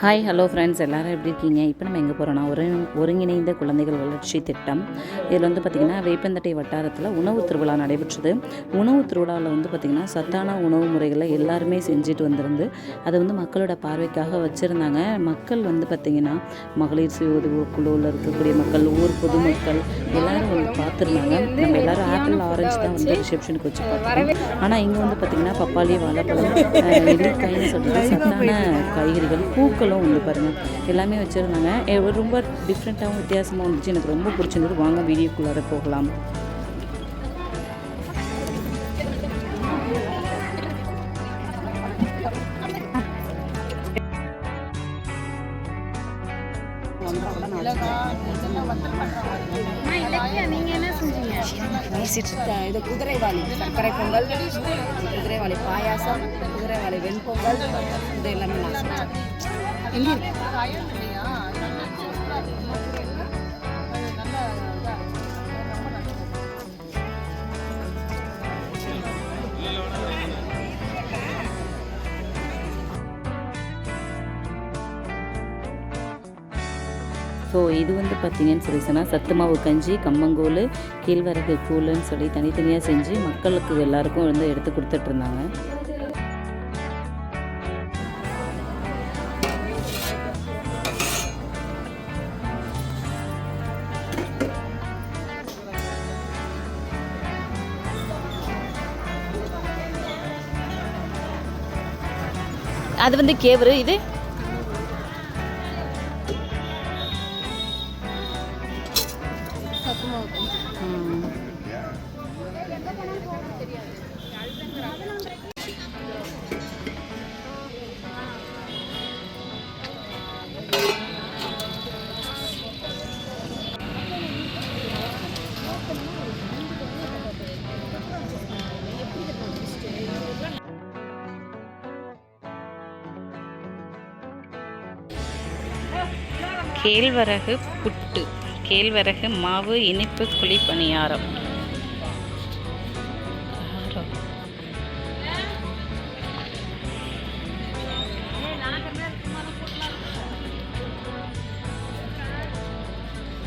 Hi hello friends, எல்லோரும் எப்படி இருக்கீங்க? இப்போ நம்ம எங்கே போகிறோன்னா ஒருங்கிணைந்த குழந்தைகள் வளர்ச்சி திட்டம். இதில் வந்து பார்த்திங்கன்னா வேப்பந்தட்டை வட்டாரத்தில் உணவு திருவிழா நடைபெற்றது. உணவு திருவிழாவில் வந்து பார்த்திங்கன்னா சத்தான உணவு முறைகளை எல்லாருமே செஞ்சுட்டு வந்திருந்து அதை வந்து மக்களோட பார்வைக்காக வச்சுருந்தாங்க. மக்கள் வந்து பார்த்திங்கன்னா மகளிர் சுய உதவி குழுவில் இருக்கக்கூடிய மக்கள், ஊர் பொதுமக்கள் எல்லோரும் வந்து பார்த்துருந்தாங்க. நம்ம எல்லோரும் ஆப்பிள் ஆரஞ்சு தான் வந்து ரிசப்ஷனுக்கு வச்சு பார்த்தோம். ஆனால் இங்கே வந்து பார்த்திங்கன்னா பப்பாளி, வாழைப்பழம், நெல்லிக்காய்னு சொல்லிட்டு சத்தான காய்கறிகள், பூக்கள் வந்து பாருங்கள் எல்லாமே வச்சுருந்தாங்க. ரொம்ப டிஃப்ரெண்ட்டாகவும் வித்தியாசமாக இருந்துச்சு. எனக்கு ரொம்ப பிடிச்சிருந்தது. வாங்க வீடியோக்குள்ளார போகலாம். நீங்க என்ன செஞ்சீங்க? இது குதிரைவாளி சர்க்கரை பொங்கல், குதிரைவாளி பாயாசம், குதிரைவாளி வெண்பொங்கல், இது எல்லாமே எங்க இருக்கு? ஸோ இது வந்து பார்த்திங்கன்னு சொல்லி சொன்னால் சத்து மாவு கஞ்சி, கம்மங்கூழ், கேழ்வரகு கூழுன்னு சொல்லி தனித்தனியாக செஞ்சு மக்களுக்கு எல்லாருக்கும் வந்து எடுத்து கொடுத்துட்ருந்தாங்க. அது வந்து கேவரு, இது கேழ்வரகு புட்டு, கேழ்வரகு மாவு, இனிப்பு குழி பணியாரம்.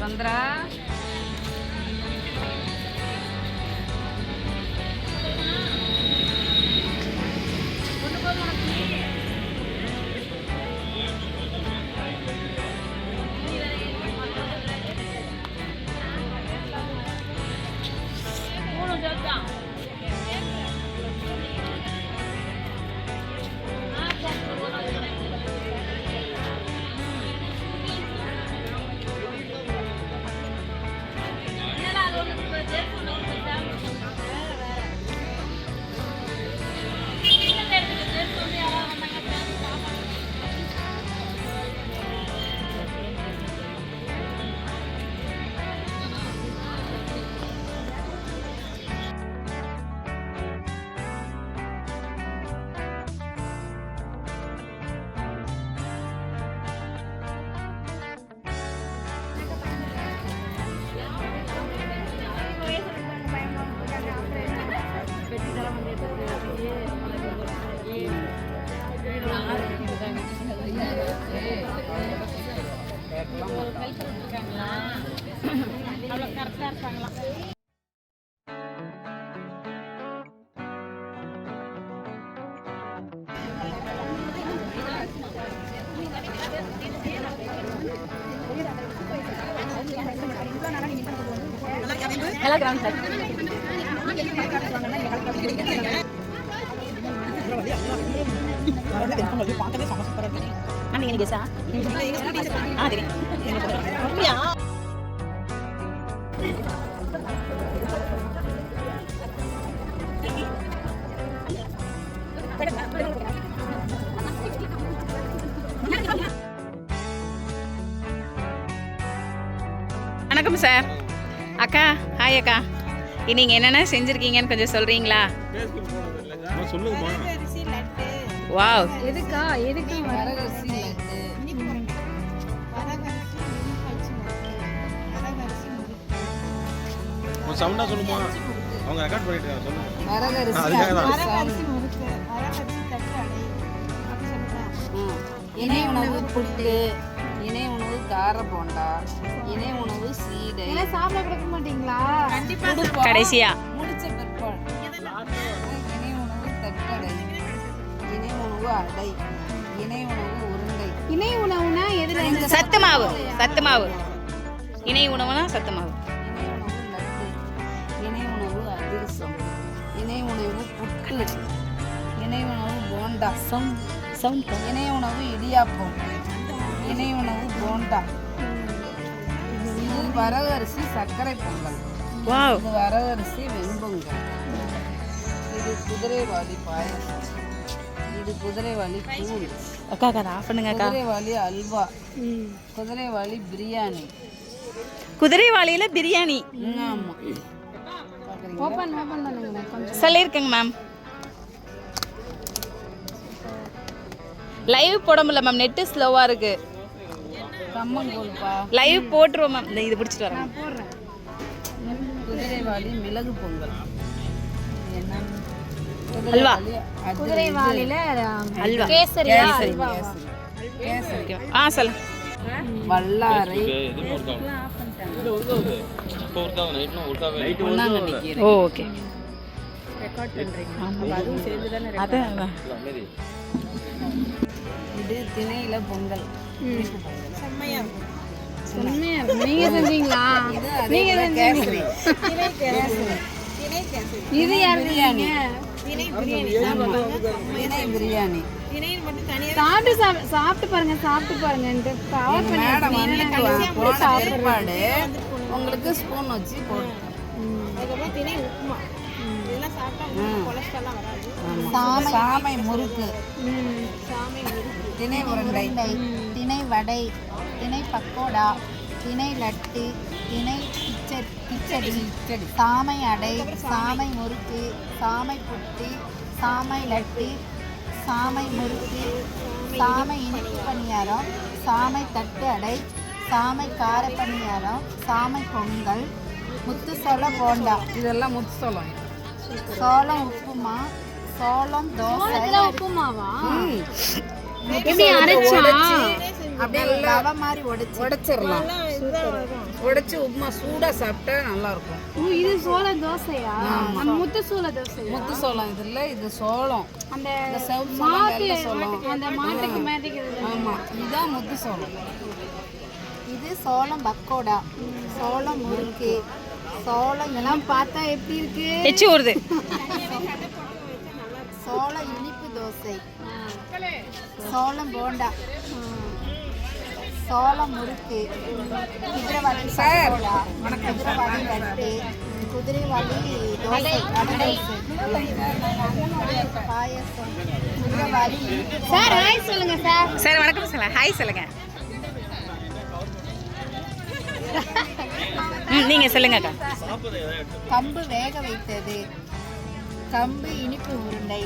சந்திரா அவ்வளோ கரெக்டாக இருப்பாங்களா? நல்லா கிராம் சார். நீங்க கேசா வணக்கம் சார். அக்கா, ஹாய் அக்கா. நீங்கள் என்னென்ன செஞ்சுருக்கீங்கன்னு கொஞ்சம் சொல்கிறீங்களா? வாவ், எதுக்கா வரகரிசி சவுண்டா சொல்லுமா? அவங்க ரெக்கார்ட் பண்ணிட்டு இருக்காங்க, சொல்லுங்க. வரகரிசி அதுக்காக தான். வரகரிசி முறுக்கு, வரகரிசி தட்டு அடை. இணை உணவு புட்டு, இணை உணவு கார போண்டா, இணை உணவு சீடை. சாப்பிட கொடுக்க மாட்டீங்களா? கொடுப்போம். கடைசியா முடிச்ச பிற்பாடு இணை உணவு தட்டடை, இணை உணவு அடை, இணை உணவு உருண்டை. இணை உணவுனா எது? சத்து மாவு. சத்து மாவு. இணை உணவுனா சத்து மாவு. இணை உணவு லட்டு, இணை உணவு அதிரசம், இணை உணவு புட்டு, இணை உணவு போண்டா, இணை உணவு இடியாப்பம், இணை உணவு போண்டா. இது வரகரிசி சர்க்கரை பொங்கல், வாவ். இது வரகரிசி வெண்பொங்கல், இது குதிரைவாலி பாயசம், இது குதிரைவாலி கூழ், அக்கா அக்கா ஆஃப் பண்ணுங்க அக்கா. குதிரைவாலி அல்வா, குதிரைவாலி பிரியாணி. குதிரைவாளியில பிரியாணி ஆமா. ஓபன் பண்ணுங்க கொஞ்சம். சொல்லியிருக்கேங்க மேம். லைவ் போட முடியல மேம், நெட்டு ஸ்லோவாக இருக்கு. கம்மங்கூழ்பா லைவ் போட்டுருவோம் மேம். இந்த இது பிடிச்சிட்டு வரேன். நான் போடுறேன். குதிரைவாலி மிளகு பொங்கல். என்ன? அல்வா. குதிரைவாலில அல்வா. கேசரியா? ஓகே. ஆ சொல்லு. வல்லாரை, பொன்னாங்கண்ணி கீரை. ஓ ஓகே. அதான் இது திணையில பொங்கல். நீங்க செஞ்சீங்களா? நீங்க கேசரி. இது யாரு பிரியாணி. ஆமா. திணை பிரியாணி. சாப்பிட்டு பாருங்க, சாப்பிட்டு பாருங்க. கவர் பண்ணி மேடம் வந்து போன பிற்பாடு உங்களுக்கு ஸ்பூன் வச்சு போட்டு. சாமை முறுக்கு, திணை உருண்டை, திணை வடை, திணை பக்கோடா, திணை லட்டு, திணை கிச்சடி, சாமை அடை, சாமை முறுக்கு, சாமை புட்டு, சாமை லட்டு, சாமை முறுக்கு, சாமை இனிப்பு பணியாரம், சாமை தட்டு அடை, சாமை கார பணியாரம், சாமை பொங்கல், முத்துசோள போண்டா, இதெல்லாம் முத்து சோளம். சோளம் உப்புமா, சோளம் தோசை, உப்புமாவா? எப்படி அரைச்சா? அப்படியே ரவை மாதிரி உடைச்சிடலாம். உடைச்சு உப்புமா சூடா சாப்பிட்டா நல்லா இருக்கும். இது சோள தோசையா? அந்த முத்து சோள தோசை. முத்து சோளம் இது இல்ல, இது சோளம். அந்த செவப்பு சோளம், வெள்ளை சோளம். அந்த மாட்டுக்கு மேட்டிக்கிறது. ஆமா, இதுதான் முத்து சோளம். இது சோளம் பக்கோடா, சோளம் முறுக்கு, சோளம் இதெல்லாம் பார்த்தா எப்படி இருக்கு? எச்சி ஊறுது. சோளம் இனிப்பு தோசை, சோளம் போண்டா, சோளம் முறுக்கு, குதிரைவாலி பக்கோடா, குதிரைவாலி லட்டு, குதிரைவாலி தோசை, பாயசம், குதிரைவாலி சார் ஹாய் சொல்லுங்க சார். சார் வணக்கம் சொல்லுங்க. ஹாய் சொல்லுங்க. நீங்க சொல்லுங்க அக்கா. கம்பு வேக வைத்தது, கம்பு இனிப்பு உருண்டை,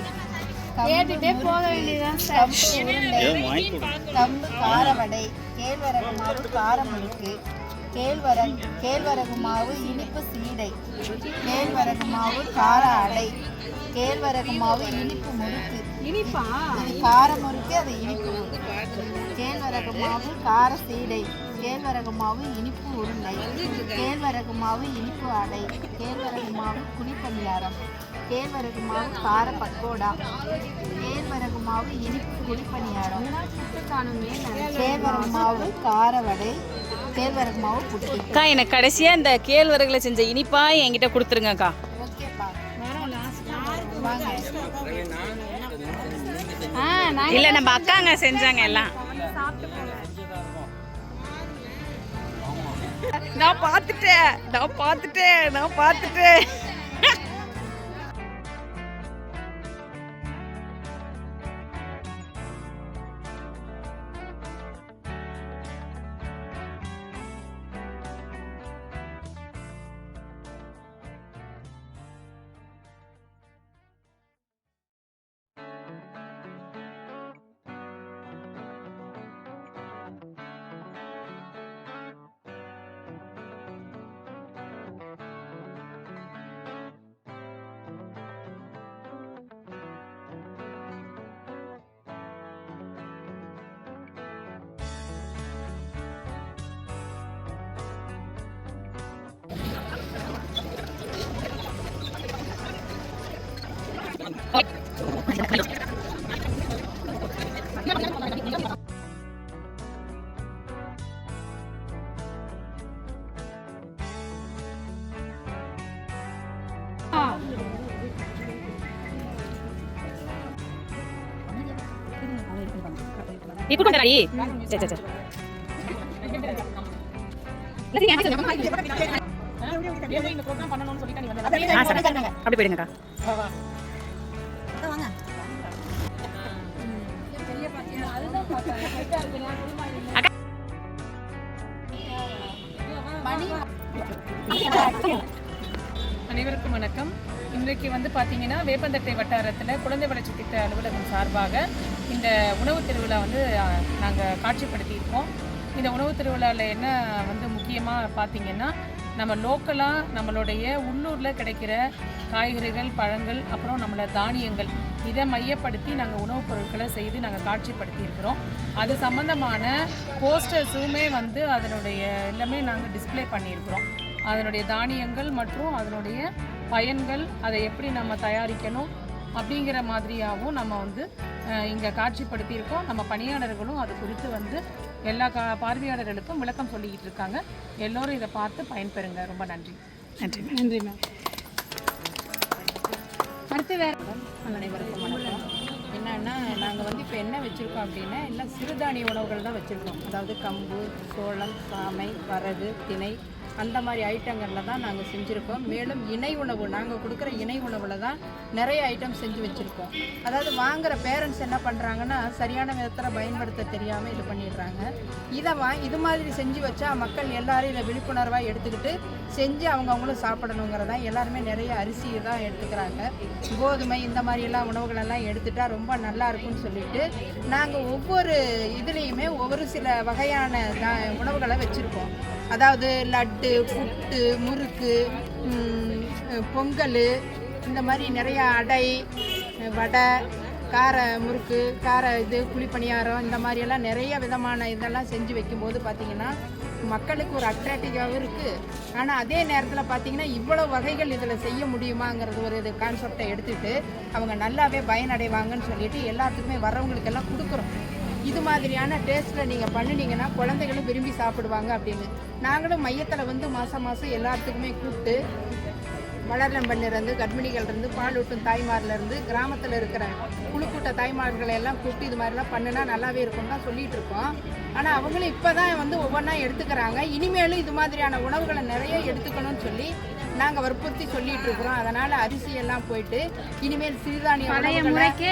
கேட்டுட்டே போக வேண்டியதுதான் சார். கம்பு உருண்டை, கம்பு காரவடை, கேழ்வரகு மாவு கார முறுக்கு, கேழ்வரகு மாவு இனிப்பு சீடை, கேழ்வரகு மாவு கார அடை, கேழ்வரகு மாவு இனிப்பு முறுக்கு. இனிப்பா? இது கார முறுக்கு, அது இனிப்பு முறுக்கு. கேழ்வரகு மாவு கார சீடை, கேழ்வரகு மாவு இனிப்பு உருண்டை, கேழ்வரகு மாவு இனிப்பு அடை, கேழ்வரகு மாவு குழிப்பணியாரம், கேழ்வரகு மாவு கார பக்கோடா, கேழ்வரகு மாவு இனிப்பு குழிப்பணியாரம், கேழ்வரகு மாவு கார வடை, கேழ்வரகு மாவு புட்டு. அக்கா எனக்கு கடைசியா இந்த கேழ்வரகுல செஞ்ச இனிப்பா என்கிட்ட கொடுத்துருங்க அக்கா. ஓகேப்பா, இல்ல நம்ம அக்காங்க செஞ்சாங்க எல்லாம். நான் பார்த்துட்டேன். இப்போ கொண்டாடி சரி சரி அப்படி போயிடுங்கக்கா. அனைவருக்கும் வணக்கம். இன்றைக்கு வந்து பார்த்தீங்கன்னா வேப்பந்தட்டை வட்டாரத்தில் குழந்தை வளர்ச்சி திட்ட அலுவலகம் சார்பாக இந்த உணவு திருவிழா வந்து நாங்கள் காட்சிப்படுத்தியிருக்கோம். இந்த உணவு திருவிழாவில் என்ன வந்து முக்கியமாக பார்த்தீங்கன்னா, நம்ம லோக்கலாக நம்மளுடைய உள்ளூரில் கிடைக்கிற காய்கறிகள், பழங்கள், அப்புறம் நம்மளோட தானியங்கள் இதை மையப்படுத்தி நாங்கள் உணவுப் பொருட்களை செய்து நாங்கள் காட்சிப்படுத்தியிருக்கிறோம். அது சம்மந்தமான போஸ்டர்ஸுமே வந்து அதனுடைய எல்லாமே நாங்கள் டிஸ்ப்ளே பண்ணியிருக்கிறோம். அதனுடைய தானியங்கள் மற்றும் அதனுடைய பயன்கள், அதை எப்படி நம்ம தயாரிக்கணும் அப்படிங்கிற மாதிரியாகவும் நம்ம வந்து இங்கே காட்சிப்படுத்தியிருக்கோம். நம்ம பணியாளர்களும் அது குறித்து வந்து எல்லா பார்வையாளர்களுக்கும் விளக்கம் சொல்லிக்கிட்டு இருக்காங்க. எல்லோரும் இதை பார்த்து பயன்பெறுங்க. ரொம்ப நன்றி. நன்றி. நன்றி மேம். அடுத்து வேற அனைவருக்கும் வணக்கம். என்னன்னா, நாங்கள் வந்து இப்போ என்ன வச்சுருக்கோம் அப்படின்னா, எல்லாம் சிறுதானிய உணவுகள் தான் வச்சுருக்கோம். அதாவது கம்பு, சோளம், சாமை, வரகு, திணை அந்த மாதிரி ஐட்டங்களில் தான் நாங்கள் செஞ்சுருக்கோம். மேலும் இணை உணவு, நாங்கள் கொடுக்குற இணை உணவில் தான் நிறைய ஐட்டம் செஞ்சு வச்சுருக்கோம். அதாவது வாங்குகிற பேரண்ட்ஸ் என்ன பண்ணுறாங்கன்னா, சரியான விதத்தில் பயன்படுத்த தெரியாமல் இது பண்ணிடுறாங்க. இது மாதிரி செஞ்சு வச்சா மக்கள் எல்லாரும் இதை விழிப்புணர்வாக எடுத்துக்கிட்டு செஞ்சு அவங்கவுங்களும் சாப்பிடணுங்கிறதா. எல்லாருமே நிறைய அரிசி தான் எடுத்துக்கிறாங்க. கோதுமை இந்த மாதிரியெல்லாம் உணவுகளெல்லாம் எடுத்துட்டா ரொம்ப நல்லா இருக்கும்னு சொல்லிட்டு நாங்கள் ஒவ்வொரு இதுலேயுமே ஒவ்வொரு சில வகையான உணவுகளை வச்சுருக்கோம். அதாவது லட்டு, புட்டு, முறுக்கு, பொங்கல், இந்த மாதிரி நிறையா அடை, வடை, கார முறுக்கு, கார குழிப்பணியாரம், இந்த மாதிரியெல்லாம் நிறைய விதமான இதெல்லாம் செஞ்சு வைக்கும்போது பார்த்திங்கன்னா மக்களுக்கு ஒரு அட்ராக்டிவாகவும் இருக்குது. ஆனால் அதே நேரத்தில் பார்த்திங்கன்னா இவ்வளோ வகைகள் இதில் செய்ய முடியுமாங்கிறது ஒரு இது கான்செப்டை எடுத்துகிட்டு அவங்க நல்லாவே பயனடைவாங்கன்னு சொல்லிட்டு எல்லாத்துக்குமே வர்றவங்களுக்கெல்லாம் கொடுக்குறோம். இது மாதிரியான டேஸ்ட்டில் நீங்கள் பண்ணினீங்கன்னா குழந்தைகளும் விரும்பி சாப்பிடுவாங்க அப்படின்னு நாங்களும் மையத்தில் வந்து மாதம் எல்லாத்துக்குமே கூப்பிட்டு வளர்லம்பண்ணிலேருந்து, கர்ப்பிணிகள்லேருந்து, பாலூட்டும் தாய்மார்லேருந்து, கிராமத்தில் இருக்கிற குழுக்கூட்ட தாய்மார்களை எல்லாம் கூப்பிட்டு இது மாதிரிலாம் பண்ணுனா நல்லாவே இருக்கும் தான் சொல்லிகிட்டு இருக்கோம். ஆனால் அவங்களும் இப்போ தான் வந்து ஒவ்வொன்றா எடுத்துக்கிறாங்க. இனிமேலும் இது மாதிரியான உணவுகளை நிறைய எடுத்துக்கணும்னு சொல்லி நாங்கள் வற்புறுத்தி சொல்லிகிட்டு இருக்கிறோம். அதனால் அரிசியெல்லாம் போயிட்டு இனிமேல் சிறுதானிய பழைய முறைக்கு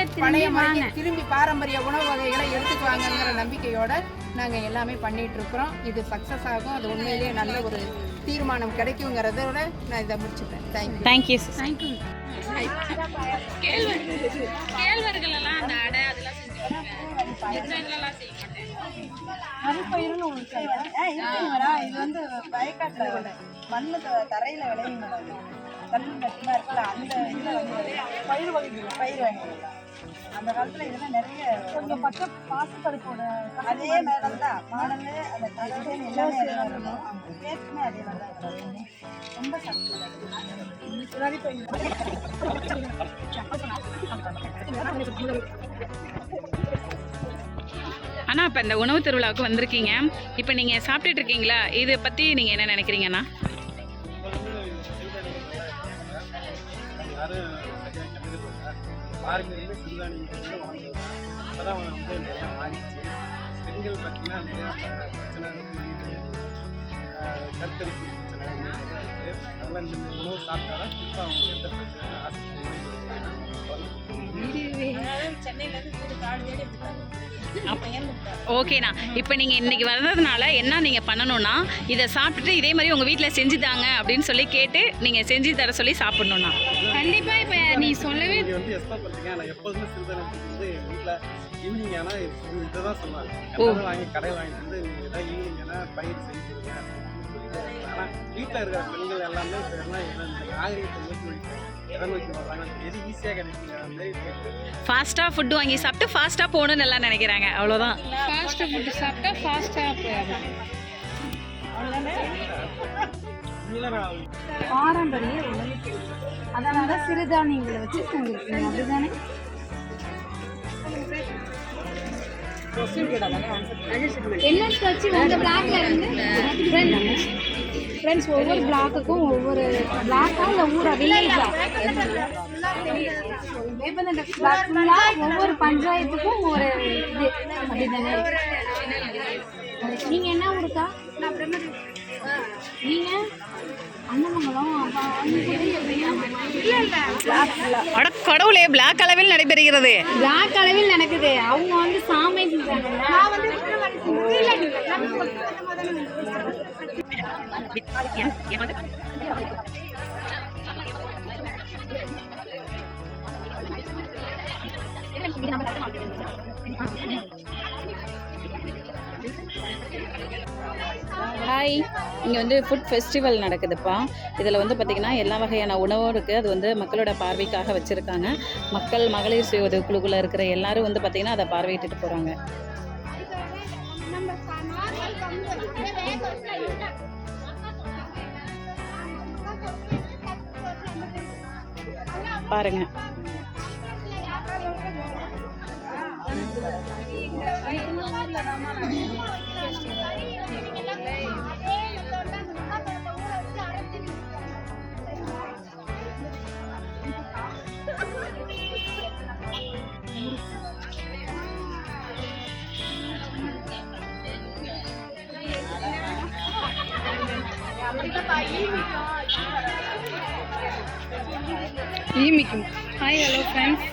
திரும்பி பாரம்பரிய உணவு வகைகளை எடுத்துக்குவாங்கங்கிற நம்பிக்கையோடு நாங்கள் எல்லாமே பண்ணிகிட்ருக்குறோம். இது சக்ஸஸ் ஆகும். அது உண்மையிலேயே நல்ல ஒரு தீர்மானம் கிடைக்குங்கிறதோட நான் இதை முடிச்சுப்பேன். தேங்க்யூ. கேழ்வரகுலாம் அந்த அடை அதெல்லாம் இது வந்து வயக்காட்டில் மண்ணு தரையில் விளையுங்க. கல்லு கட்டிலாம் இருக்குல்ல, அந்த இதில் வந்து பயிர் வகைகள் அந்த காலத்தில் இதெல்லாம் நிறைய கொஞ்சம் பக்கம் பாசுப்பருப்போட அதே மேடம் தான் மாடல், அந்த கலரு எல்லாமே டேஸ்ட்டுமே அதே மாதிரி தான் ரொம்ப சக்தி. அண்ணா, இப்போ இந்த உணவு திருவிழாவுக்கு வந்திருக்கீங்க. இப்போ நீங்கள் சாப்பிட்டுட்டு இருக்கீங்களா? இதை பற்றி நீங்கள் என்ன நினைக்கிறீங்கண்ணா? பாரம்பரியமே சிறுதானியங்கள் வாங்குறது அப்போதான் வந்து நிறையா மாறிடுச்சு. பெண்கள் பார்த்தீங்கன்னா நிறையா பிரச்சனை, கருத்தரிப்பு பிரச்சனை அதெல்லாம் இந்த உணவு சாப்பிட்டா தான் குறிப்பாக அவங்க எந்த பிரச்சனை ஓகேண்ணா, இப்போ நீங்கள் இன்றைக்கி வர்றதுனால என்ன நீங்கள் பண்ணணும்னா, இதை சாப்பிட்டுட்டு இதே மாதிரி உங்கள் வீட்டில் செஞ்சு தாங்க அப்படின்னு சொல்லி கேட்டு நீங்கள் செஞ்சு தர சொல்லி சாப்பிட்ணுண்ணா. கண்டிப்பா இப்ப நீ சொல்லவே வந்து எக்ஸ்பெக்ட் பண்ணுறீங்க. ஆனால் எப்போதுமே சிறுதானியத்துக்கு வந்து எங்கள் வீட்டில் ஈவினிங் ஆனால் இதை தான் சொல்லுவாங்க. வாங்கி கடையில் வாங்கிட்டு வந்து ஏதாவது ஈவினிங் ஆனால் பயிர் செஞ்சு கொடுங்க அப்படின்னு சொல்லிட்டு. ஆனால் வீட்டில் இருக்கிற பெண்கள் எல்லாமே இப்போ எல்லாம் இந்த நாகரிகத்தை நோக்கி வர்றாங்க. எது ஈஸியாக கிடைக்குங்க அந்த மாதிரி ஃபாஸ்ட்டாக ஃபுட்டு வாங்கி சாப்பிட்டு ஃபாஸ்ட்டாக போகணுன்னு எல்லாம் நினைக்கிறாங்க. அவ்வளோதான். ஃபாஸ்ட்டாக ஃபுட்டு சாப்பிட்டா ஃபாஸ்ட்டாக போயிடும். பாரம்பரிய உணவு, அதனால சிறுதானியங்களை வச்சு செஞ்சுருக்கீங்க, அப்படிதானே? என்ன வச்சு உங்க பிளாக்ல இருந்து ஃப்ரெண்ட்ஸ் ஒவ்வொரு பிளாக்குக்கும் ஒவ்வொரு பிளாக்கா இல்லை ஊரா வில்லேஜா வேப்பந்தட்டை ஃபுல்லாக ஒவ்வொரு பஞ்சாயத்துக்கும் ஒரு இது அப்படி தானே. நீங்கள் என்ன ஊருக்கா? நீங்கள் அண்ணமங்கலம். அட கடவுளே, பிளாக் அளவில் நடைபெறுகிறது. பிளாக் அளவில் நடக்குது. அவங்க வந்து சாமை ஹாய், இங்கே வந்து ஃபுட் ஃபெஸ்டிவல் நடக்குதுப்பா. இதில் வந்து பார்த்திங்கன்னா எல்லா வகையான உணவும் இருக்குது. அது வந்து மக்களோட பார்வைக்காக வச்சுருக்காங்க. மக்கள் மகளிர் சுய உதவி குழுக்குள்ளே இருக்கிற எல்லாரும் வந்து பார்த்திங்கன்னா அதை பார்வையிட்டுட்டு போகிறாங்க. பாருங்க. ஈமிக்கும். Hi, hello friends.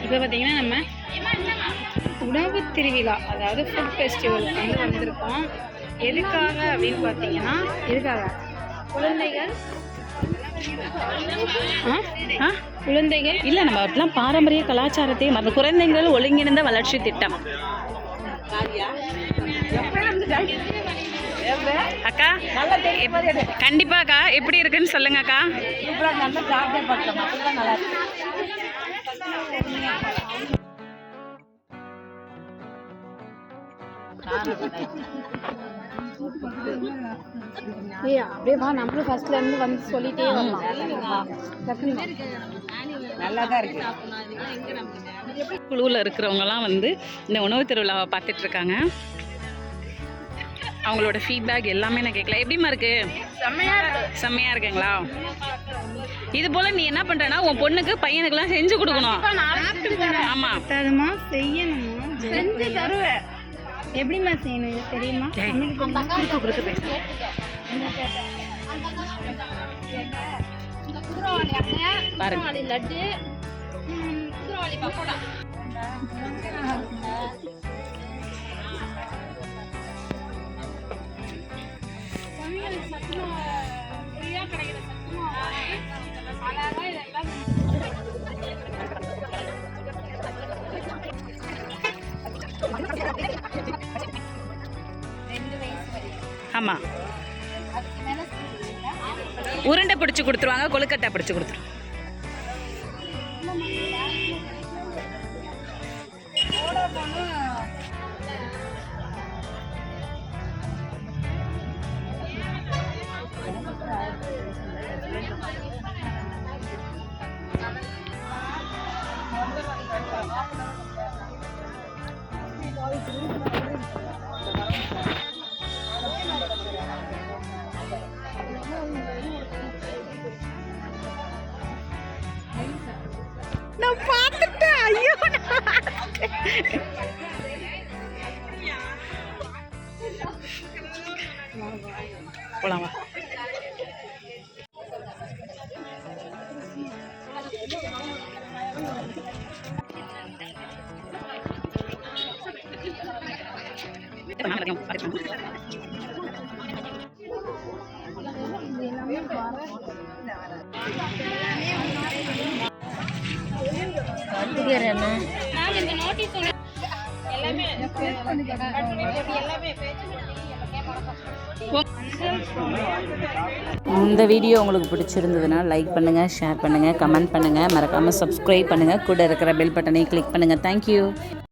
இப்போ பார்த்தீங்கன்னா நம்ம உணவு திருவிழா, அதாவது ஃபுட் ஃபெஸ்டிவலுக்கு வந்து வந்திருக்கோம். எதுக்காக அப்படின்னு பார்த்தீங்கன்னா, குழந்தைகள் குழந்தைகள் இல்லை, நம்ம அப்படிலாம் பாரம்பரிய கலாச்சாரத்தை மற்ற குழந்தைகள் ஒருங்கிணைந்த வளர்ச்சி திட்டம். அக்கா கண்டிப்பா அக்கா, எப்படி இருக்குன்னு சொல்லுங்க அக்கா. அப்படியே வா, நம்மளும் ஃபர்ஸ்ட்ல இருந்து வந்து சொல்லிட்டே வரலாம். நல்லா தான் இருக்கு. குழுவில் இருக்கிறவங்கலாம் வந்து இந்த உணவு திருவிழாவை பார்த்துட்டு இருக்காங்க. அவங்களோட ஃபீட்பேக் எல்லாமே நான் கேட்கல. எப்படிமா இருக்கு? செம்மையா இருக்குங்களா? இது போல நீ என்ன பண்றனா, உன் பொண்ணுக்கு பையனுக்குலாம் செஞ்சு கொடுக்கணும். ஆமா, அதுமா செய்யணுமா? செஞ்சு தருவேன். எப்படிமா செய்யணும் தெரியுமா? பாருங்க. லட்டு, பக்கோடா. ஆமா, உருண்டை பிடிச்சி கொடுத்துருவாங்க, கொழுக்கட்டை பிடிச்சி கொடுத்துருவாங்க. நான் பார்த்துட்டேன். ஐயோ, போலாமா? இந்த வீடியோ உங்களுக்கு பிடிச்சிருந்ததுன்னா லைக் பண்ணுங்கள், ஷேர் பண்ணுங்கள், கமெண்ட் பண்ணுங்கள், மறக்காமல் சப்ஸ்கிரைப் பண்ணுங்கள், கூட இருக்கிற பெல் பட்டனை கிளிக் பண்ணுங்கள். தேங்க்யூ.